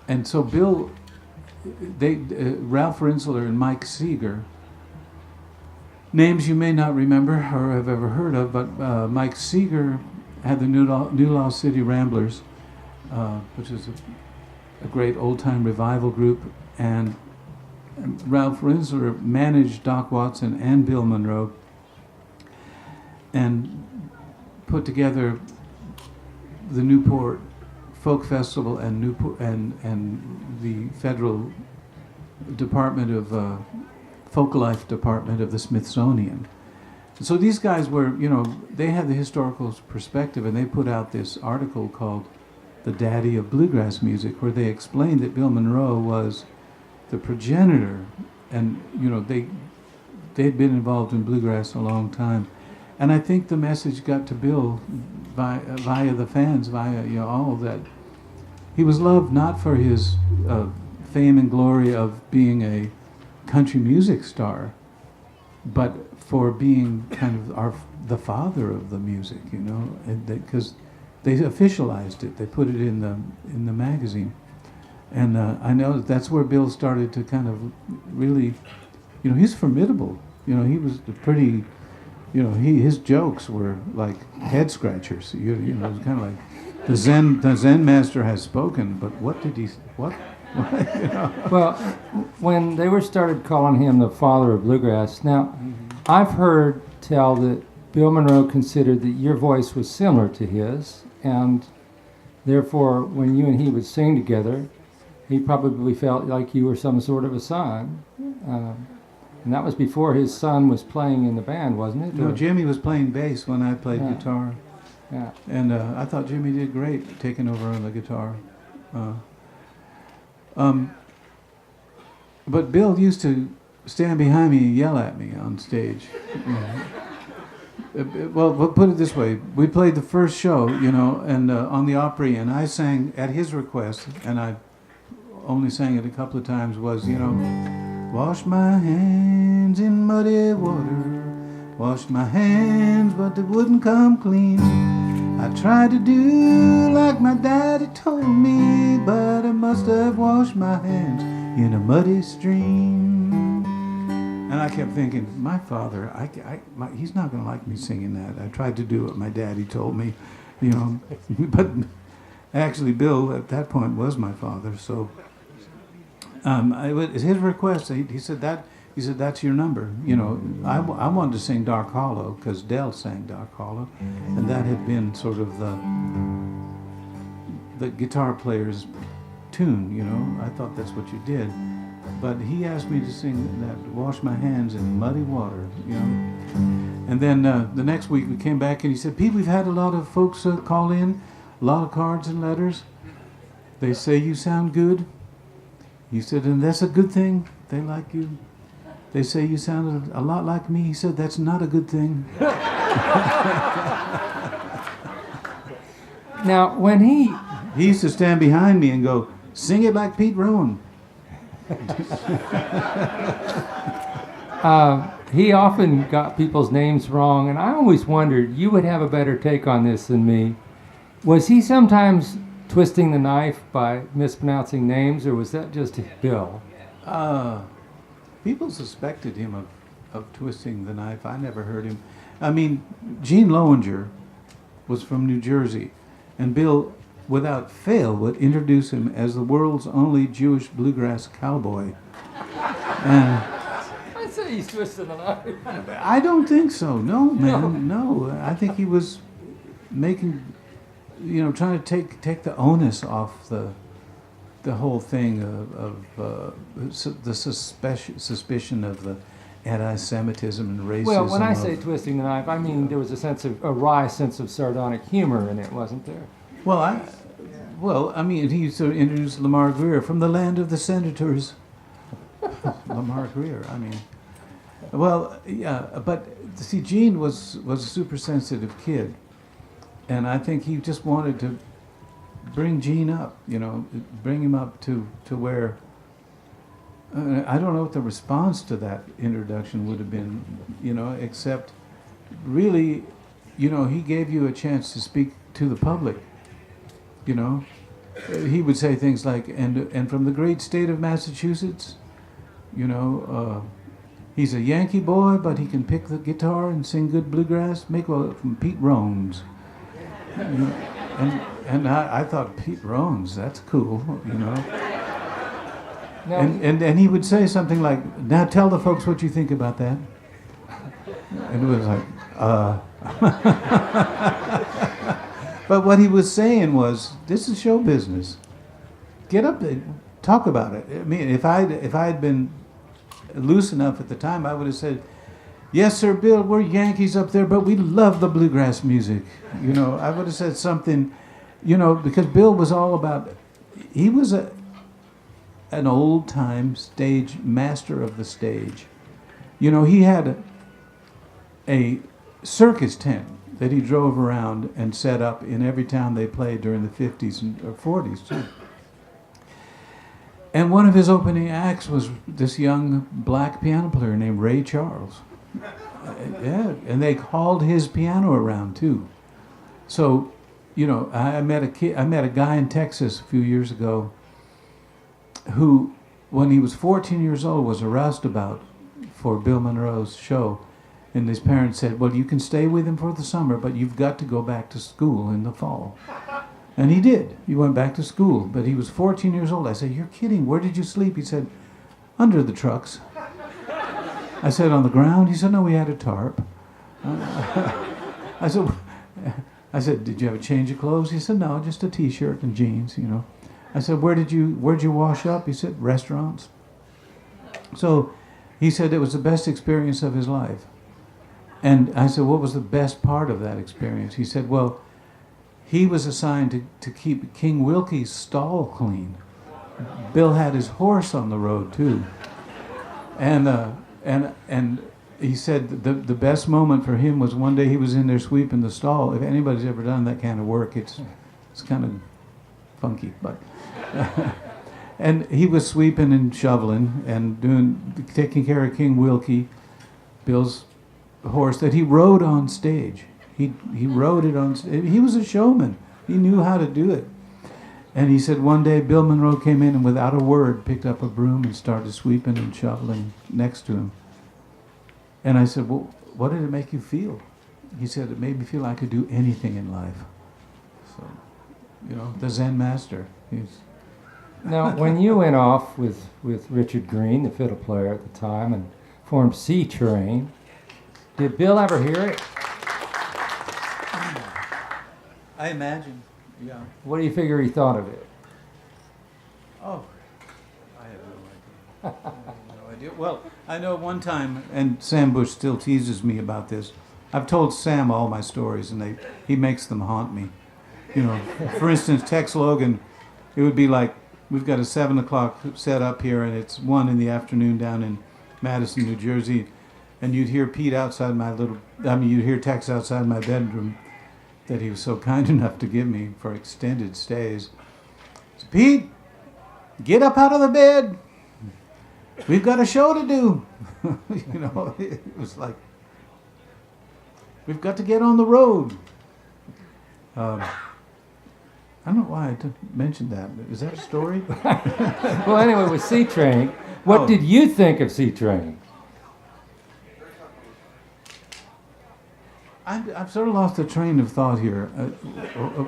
And so Bill, Ralph Rinsler and Mike Seeger, names you may not remember or have ever heard of, but Mike Seeger had the New Law City Ramblers, which is a great old-time revival group, and Ralph Rinsler managed Doc Watson and Bill Monroe and put together the Newport Folk Festival and the Federal Department of Folk Life Department of the Smithsonian. So these guys were, they had the historical perspective, and they put out this article called "The Daddy of Bluegrass Music," where they explained that Bill Monroe was the progenitor, and they'd been involved in bluegrass a long time. And I think the message got to Bill via the fans, via all that. He was loved not for his fame and glory of being a country music star, but for being kind of the father of the music, because they officialized it. They put it in the magazine, and I know that's where Bill started to kind of really, he's formidable. He was pretty. His jokes were like head scratchers. It was kind of like the Zen master has spoken, but what did he? What? Well, when they started calling him the father of bluegrass, now I've heard tell that Bill Monroe considered that your voice was similar to his, and therefore when you and he would sing together, he probably felt like you were some sort of a son. And that was before his son was playing in the band, wasn't it? No, Jimmy was playing bass when I played guitar. Yeah. And I thought Jimmy did great taking over on the guitar. But Bill used to stand behind me and yell at me on stage. Well, we'll put it this way. We played the first show, and on the Opry, and I sang at his request, and I only sang it a couple of times, was, wash my hands in muddy water, wash my hands, but they wouldn't come clean. I tried to do like my daddy told me, but I must have washed my hands in a muddy stream. And I kept thinking, my father, he's not going to like me singing that. I tried to do what my daddy told me, but actually Bill at that point was my father, so it was his request. He said that's your number. I wanted to sing Dark Hollow because Dell sang Dark Hollow, and that had been sort of the guitar player's tune. I thought that's what you did, but he asked me to sing that "Wash My Hands in Muddy Water." And then the next week we came back and he said, "Pete, we've had a lot of folks call in, a lot of cards and letters. They say you sound good." He said, "And that's a good thing. They like you. They say you sounded a lot like me." He said, "That's not a good thing." Now, when he used to stand behind me and go, "Sing it like Pete Rowan." He often got people's names wrong, and I always wondered, you would have a better take on this than me. Was he sometimes twisting the knife by mispronouncing names, or was that just Bill? People suspected him of twisting the knife. I never heard him. I mean, Gene Lowinger was from New Jersey, and Bill, without fail, would introduce him as the world's only Jewish bluegrass cowboy. And I'd say he's twisting the knife. I don't think so. No, man, no. I think he was making, trying to take the onus off the whole thing of the suspicion of the anti-Semitism and racism. Well, when I say twisting the knife, I mean there was a wry sense of sardonic humor in it, wasn't there? Well, I mean, he used to introduce Lamar Greer from the land of the senators. Lamar Greer, I mean. Well, yeah, but see, Gene was a super sensitive kid, and I think he just wanted to bring Gene up, bring him up to where. I don't know what the response to that introduction would have been, except really, he gave you a chance to speak to the public, he would say things like, and from the great state of Massachusetts, you know, he's a Yankee boy, but he can pick the guitar and sing good bluegrass. Make well from Pete Rones. You know, and I thought, Pete Rones, that's cool, you know. No. And he would say something like, now tell the folks what you think about that. And it was like, But what he was saying was, this is show business. Get up there, talk about it. I mean, if I had been loose enough at the time, I would have said, yes, sir, Bill, we're Yankees up there, but we love the bluegrass music. You know, I would have said something, you know, because Bill was all about, he was an old-time stage master of the stage. You know, he had a circus tent that he drove around and set up in every town they played during the 50s or 40s, too. And one of his opening acts was this young black piano player named Ray Charles. Yeah, and they hauled his piano around, too. So, you know, I met a guy in Texas a few years ago who, when he was 14 years old, was a roustabout for Bill Monroe's show. And his parents said, well, you can stay with him for the summer, but you've got to go back to school in the fall. And he did. He went back to school, but he was 14 years old. I said, you're kidding. Where did you sleep? He said, under the trucks. I said, on the ground? He said, no, we had a tarp. I said, did you have a change of clothes? He said, no, just a T-shirt and jeans, you know. I said, where'd you wash up? He said, restaurants. So he said it was the best experience of his life. And I said, what was the best part of that experience? He said, well, he was assigned to keep King Wilkie's stall clean. Bill had his horse on the road, too. And he said the best moment for him was one day he was in there sweeping the stall. If anybody's ever done that kind of work, it's kind of funky, but and he was sweeping and shoveling and taking care of King Wilkie, Bill's horse that he rode on stage. He rode it on stage. He was a showman. He knew how to do it. And he said one day Bill Monroe came in and without a word picked up a broom and started sweeping and shoveling next to him. And I said, well, what did it make you feel? He said, it made me feel I could do anything in life. So, you know, the Zen master. Now, when you went off with Richard Green, the fiddle player at the time, and formed C Train, did Bill ever hear it? I imagine, yeah. What do you figure he thought of it? Oh, I have no idea. Well, I know one time, and Sam Bush still teases me about this. I've told Sam all my stories, and he makes them haunt me. You know, for instance, Tex Logan, it would be like, we've got a 7 o'clock set up here, and it's 1 in the afternoon down in Madison, New Jersey, and you'd hear Pete outside you'd hear Tex outside my bedroom that he was so kind enough to give me for extended stays. So, Pete, get up out of the bed. We've got a show to do. You know, it was like, we've got to get on the road. I don't know why I mentioned that. Is that a story? Well, anyway, with C Train, what did you think of C Train? I've sort of lost the train of thought here.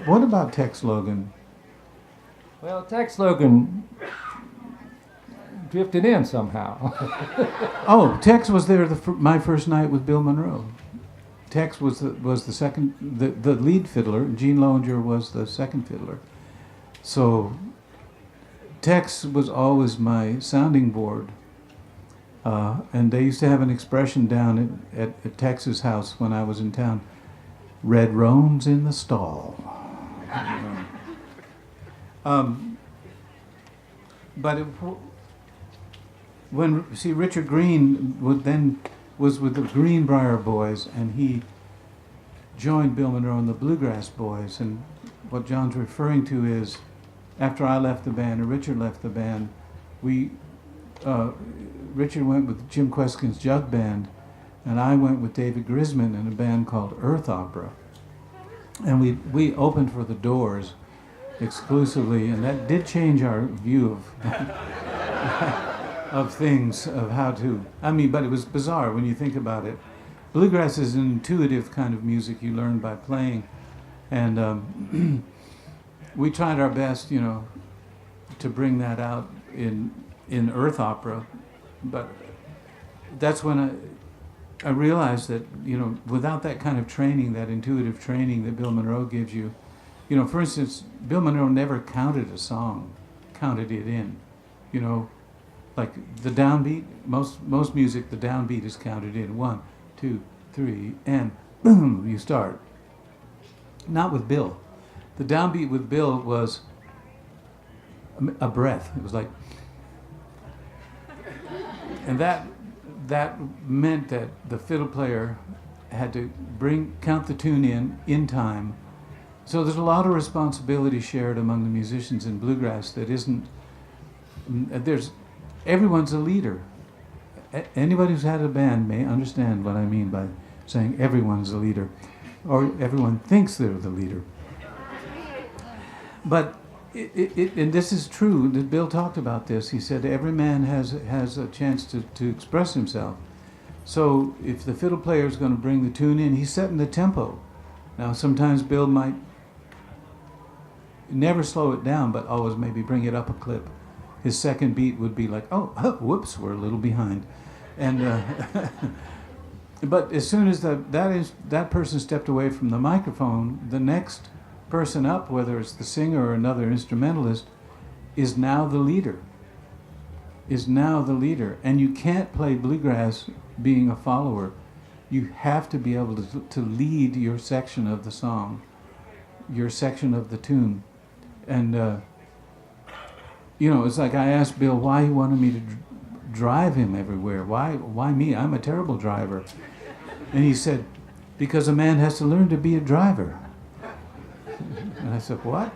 What about Tex Logan? Well, Tex Logan drifted in somehow. Oh, Tex was there my first night with Bill Monroe. Tex was the second, the lead fiddler. Gene Lowinger was the second fiddler. So Tex was always my sounding board. And they used to have an expression down at Tex's house when I was in town. Red Roan's in the stall. Richard Green was with the Greenbrier Boys, and he joined Bill Monroe and the Bluegrass Boys. And what John's referring to is, after I left the band, or Richard left the band, Richard went with Jim Queskin's Jug Band, and I went with David Grisman in a band called Earth Opera. And we opened for the Doors exclusively, and that did change our view of of things, of how to. I mean, but it was bizarre when you think about it. Bluegrass is an intuitive kind of music you learn by playing, and we tried our best, you know, to bring that out in earth opera, but that's when I realized that, you know, without that kind of training, that intuitive training that Bill Monroe gives you, you know, for instance, Bill Monroe never counted a song, counted it in, you know, like the downbeat, most music, the downbeat is counted in, 1, 2, 3, and boom, you start. Not with Bill. The downbeat with Bill was a breath. It was like, and that meant that the fiddle player had to count the tune in time. So there's a lot of responsibility shared among the musicians in bluegrass that isn't. Everyone's a leader. Anybody who's had a band may understand what I mean by saying everyone's a leader, or everyone thinks they're the leader. But and this is true, that Bill talked about this. He said every man has a chance to express himself. So if the fiddle player is going to bring the tune in, he's setting the tempo. Now sometimes Bill might never slow it down, but always maybe bring it up a clip. His second beat would be like, oh, whoops, we're a little behind. And but as soon as that person stepped away from the microphone, the next person up, whether it's the singer or another instrumentalist, is now the leader. And you can't play bluegrass being a follower. You have to be able to lead your section of the song, your section of the tune. And you know, it's like I asked Bill why he wanted me to drive him everywhere. Why me? I'm a terrible driver. And he said, because a man has to learn to be a driver. And I said, what?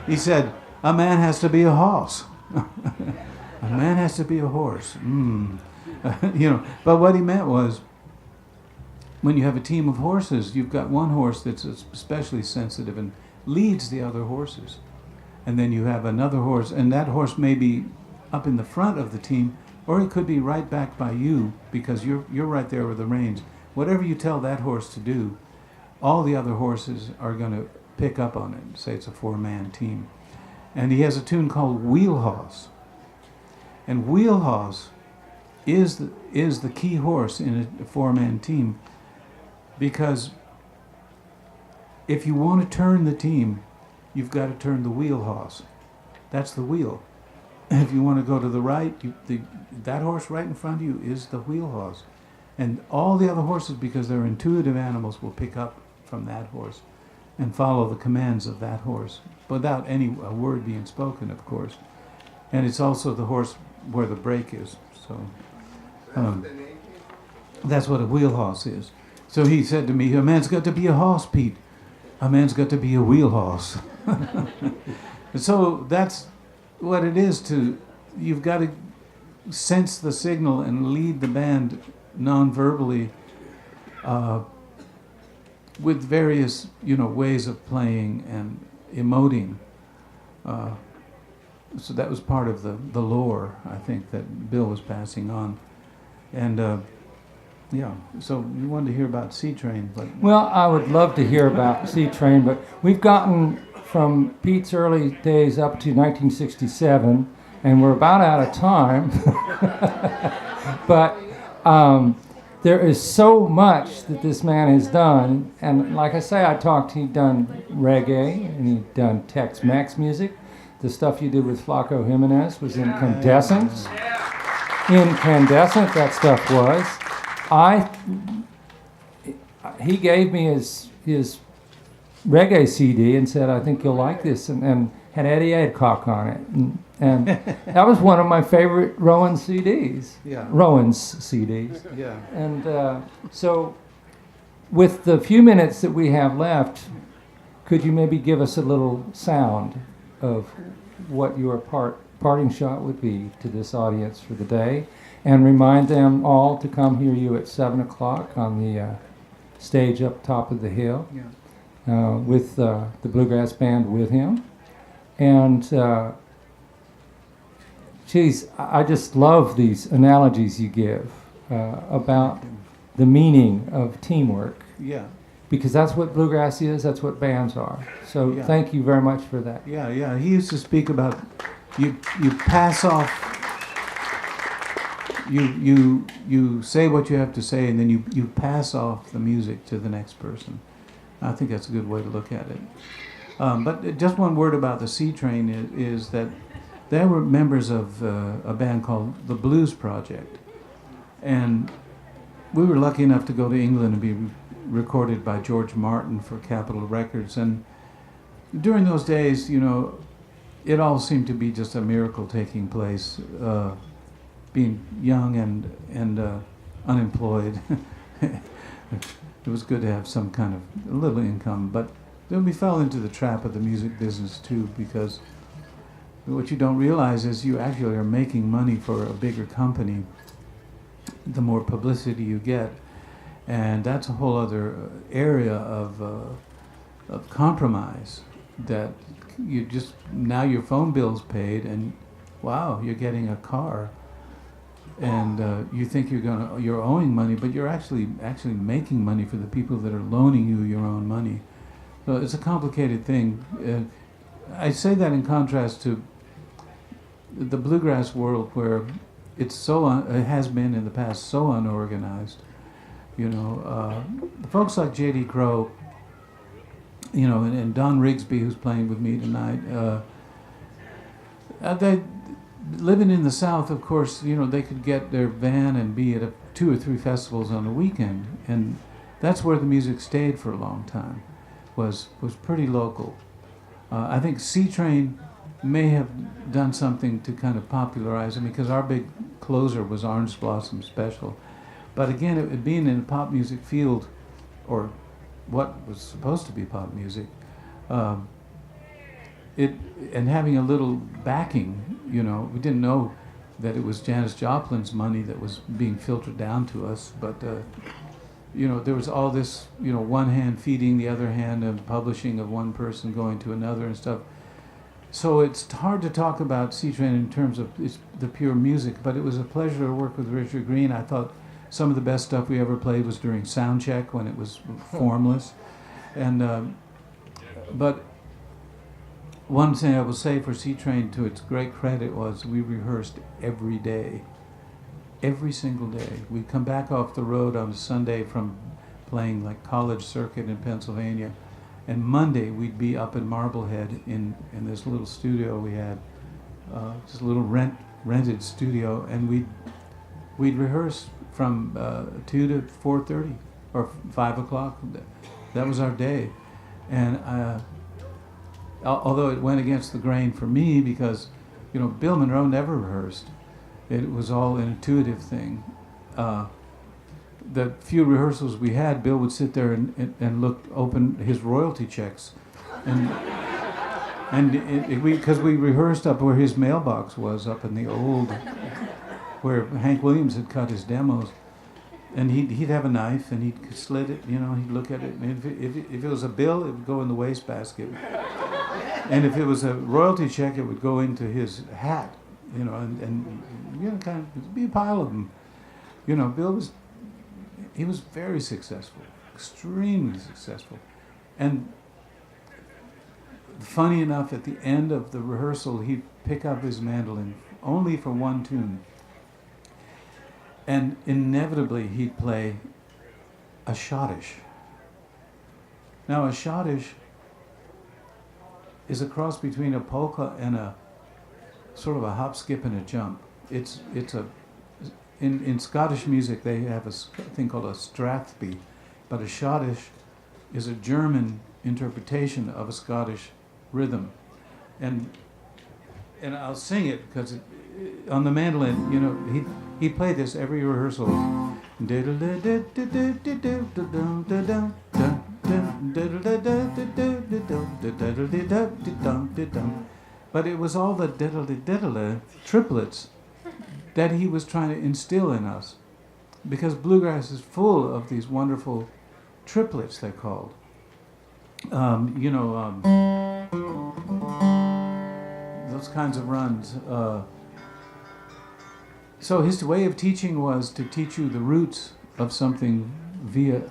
He said, a man has to be a horse. A man has to be a horse. You know, but what he meant was, when you have a team of horses, you've got one horse that's especially sensitive and leads the other horses. And then you have another horse, and that horse may be up in the front of the team, or it could be right back by you, because you're right there with the reins. Whatever you tell that horse to do, all the other horses are going to pick up on it. Say it's a 4-man team. And he has a tune called Wheelhouse. And Wheelhouse is the key horse in a 4-man team, because if you want to turn the team, you've got to turn the wheelhouse. That's the wheel. If you want to go to the right, that horse right in front of you is the wheelhouse. And all the other horses, because they're intuitive animals, will pick up from that horse and follow the commands of that horse, without a word being spoken, of course. And it's also the horse where the brake is. So that's what a wheelhouse is. So he said to me, a man's got to be a horse, Pete. A man's got to be a wheelhouse. So that's what it is you've got to sense the signal and lead the band non-verbally with various, you know, ways of playing and emoting. So that was part of the lore, I think, that Bill was passing on. And yeah, so you wanted to hear about C-Train, but... Well, I would love to hear about C-Train, but we've gotten from Pete's early days up to 1967, and we're about out of time. But there is so much that this man has done, and like I say, he'd done reggae, and he'd done Tex-Mex music. The stuff you did with Flaco Jimenez was incandescent. Incandescent, that stuff was. He gave me his reggae CD and said, I think you'll like this, and had Eddie Adcock on it. And that was one of my favorite Rowan CDs. Yeah. Rowan's CDs. Yeah. And so with the few minutes that we have left, could you maybe give us a little sound of what your parting shot would be to this audience for the day, and remind them all to come hear you at 7 o'clock on the stage up top of the hill. Yeah. with the bluegrass band with him. And geez, I just love these analogies you give about the meaning of teamwork. Yeah. Because that's what bluegrass is, that's what bands are. So Yeah. thank you very much for that. Yeah, yeah. He used to speak about you pass off, you say what you have to say, and then you pass off the music to the next person. I think that's a good way to look at it. But just one word about the C Train is that they were members of a band called the Blues Project. And we were lucky enough to go to England and be recorded by George Martin for Capitol Records. And during those days, you know, it all seemed to be just a miracle taking place. Being young and unemployed, it was good to have some kind of a little income. But then we fell into the trap of the music business too, because what you don't realize is you actually are making money for a bigger company the more publicity you get. And that's a whole other area of compromise, that you just, now your phone bill's paid and wow, you're getting a car. And you think you're owing money, but you're actually making money for the people that are loaning you your own money. So it's a complicated thing. I say that in contrast to the bluegrass world, where it's it has been in the past so unorganized. You know, folks like J.D. Crowe, you know, and Don Rigsby, who's playing with me tonight. They living in the South, of course, you know, they could get their van and be at 2 or 3 festivals on a weekend, and that's where the music stayed for a long time. Was pretty local. I think C Train may have done something to kind of popularize it, because our big closer was Orange Blossom Special. But again, it being in the pop music field, or what was supposed to be pop music, and having a little backing, you know, we didn't know that it was Janis Joplin's money that was being filtered down to us, but you know, there was all this, you know, one hand feeding the other hand, and publishing of one person going to another and stuff. So it's hard to talk about C Train in terms of the pure music, but it was a pleasure to work with Richard Green. I thought some of the best stuff we ever played was during sound check, when it was formless. And but one thing I will say for C Train, to its great credit, was we rehearsed every day. Every single day. We'd come back off the road on a Sunday from playing like college circuit in Pennsylvania, and Monday we'd be up in Marblehead in this little studio we had, just a little rented studio, and we'd rehearse from 2 to 4:30 or 5 o'clock. That was our day. And although it went against the grain for me, because, you know, Bill Monroe never rehearsed. It was all an intuitive thing. The few rehearsals we had, Bill would sit there and open his royalty checks, and because we rehearsed up where his mailbox was, up in the old, where Hank Williams had cut his demos, and he'd have a knife and he'd slit it, you know, he'd look at it, and if it was a bill, it would go in the wastebasket, and if it was a royalty check, it would go into his hat. You know, and you know, kind of, it'd be a pile of them. You know, Bill was very successful, extremely successful. And funny enough, at the end of the rehearsal, he'd pick up his mandolin only for one tune. And inevitably, he'd play a schottisch. Now, a schottisch is a cross between a polka and a sort of a hop, skip, and a jump. In Scottish music they have a thing called a strathspey, but a schottisch is a German interpretation of a Scottish rhythm, and I'll sing it because on the mandolin, you know, he played this every rehearsal. But it was all the diddle-diddle triplets that he was trying to instill in us, because bluegrass is full of these wonderful triplets, they're called. You know, those kinds of runs. So his way of teaching was to teach you the roots of something via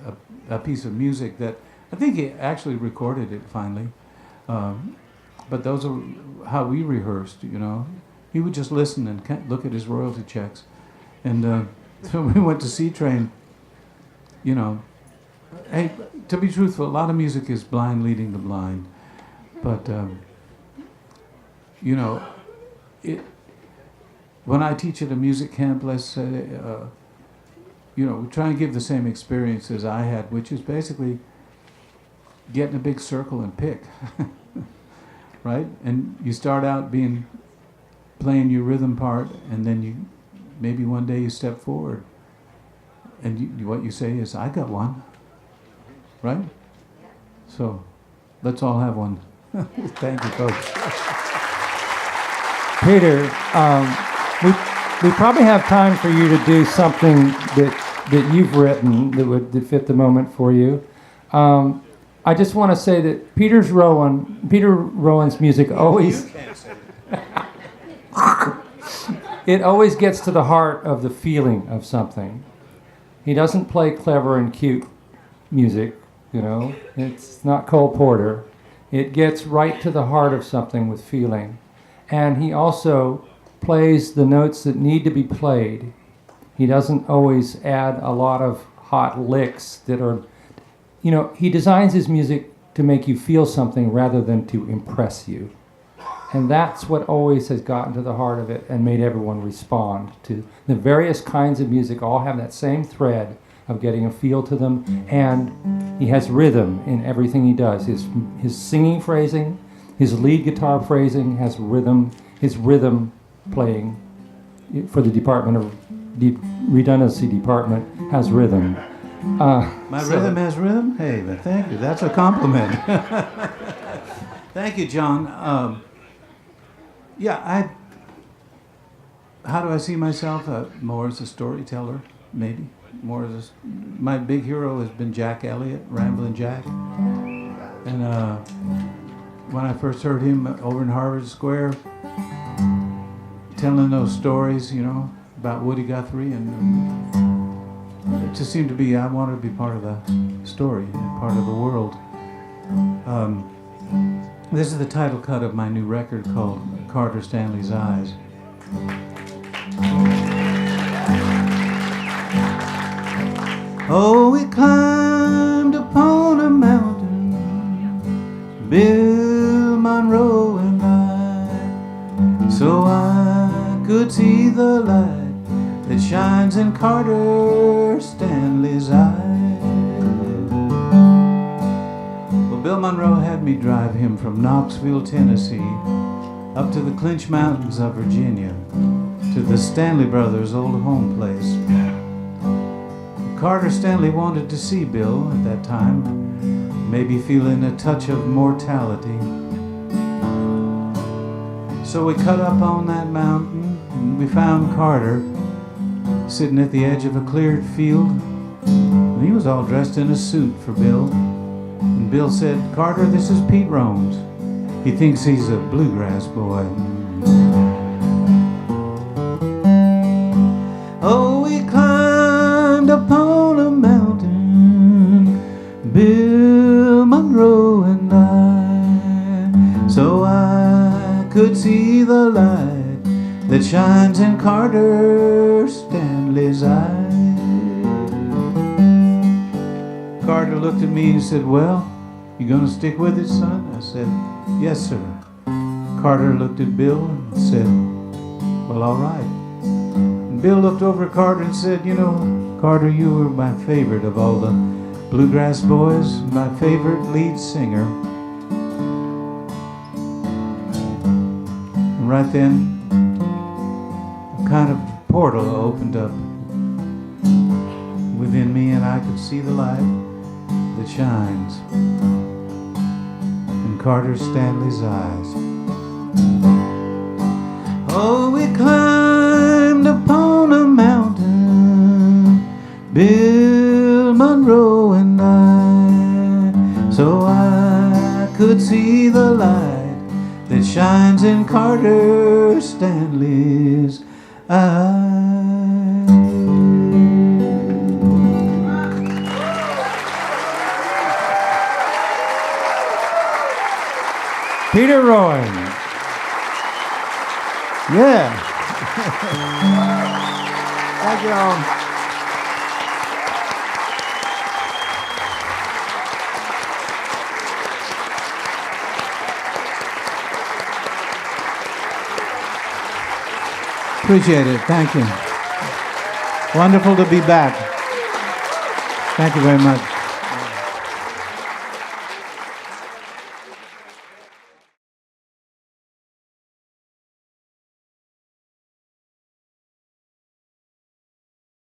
a piece of music that I think he actually recorded it finally. But those are how we rehearsed, you know. He would just listen and look at his royalty checks. And so we went to C-Train, you know. Hey, to be truthful, a lot of music is blind leading the blind. But, you know, when I teach at a music camp, let's say, you know, we try and give the same experience as I had, which is basically get in a big circle and pick, right? And you start out playing your rhythm part, and then maybe one day you step forward, and what you say is, I got one, right? So let's all have one. Thank you, folks. Peter, we probably have time for you to do something that you've written that would fit the moment for you. I just want to say that Peter Rowan's music always it always gets to the heart of the feeling of something. He doesn't play clever and cute music, you know. It's not Cole Porter. It gets right to the heart of something with feeling. And he also plays the notes that need to be played. He doesn't always add a lot of hot licks that are, you know, he designs his music to make you feel something rather than to impress you. And that's what always has gotten to the heart of it and made everyone respond to the various kinds of music. All have that same thread of getting a feel to them, and he has rhythm in everything he does. His singing phrasing, his lead guitar phrasing has rhythm. His rhythm playing for the Department of Redundancy Department has rhythm. My rhythm has rhythm? Hey, but thank you. That's a compliment. Thank you, John. How do I see myself? More as a storyteller, maybe. My big hero has been Jack Elliott, Ramblin' Jack. And when I first heard him over in Harvard Square, telling those stories, you know, about Woody Guthrie, and it just seemed to be, I wanted to be part of the story, part of the world. This is the title cut of my new record called Carter Stanley's Eyes. Oh, we climbed upon a mountain, Bill Monroe and I, so I could see the light that shines in Carter Stanley's eyes. Well, Bill Monroe had me drive him from Knoxville, Tennessee, up to the Clinch Mountains of Virginia, to the Stanley Brothers' old home place. Carter Stanley wanted to see Bill at that time, maybe feeling a touch of mortality. So we cut up on that mountain, and we found Carter sitting at the edge of a cleared field. And he was all dressed in a suit for Bill. And Bill said, "Carter, this is Pete Romes. He thinks he's a bluegrass boy." Oh, we climbed upon a mountain, Bill Monroe and I, so I could see the light that shines in Carter Stanley's eyes. Carter looked at me and said, "Well, you gonna stick with it, son?" I said, "Yes, sir." Carter looked at Bill and said, "Well, all right." And Bill looked over at Carter and said, "You know, Carter, you were my favorite of all the bluegrass boys, my favorite lead singer." And right then, a kind of portal opened up within me, and I could see the light that shines in Carter Stanley's eyes. Oh, we climbed upon a mountain, Bill Monroe and I, so I could see the light that shines in Carter Stanley's eyes. Peter Rowan. Yeah. Thank you all. Appreciate it. Thank you. Wonderful to be back. Thank you very much.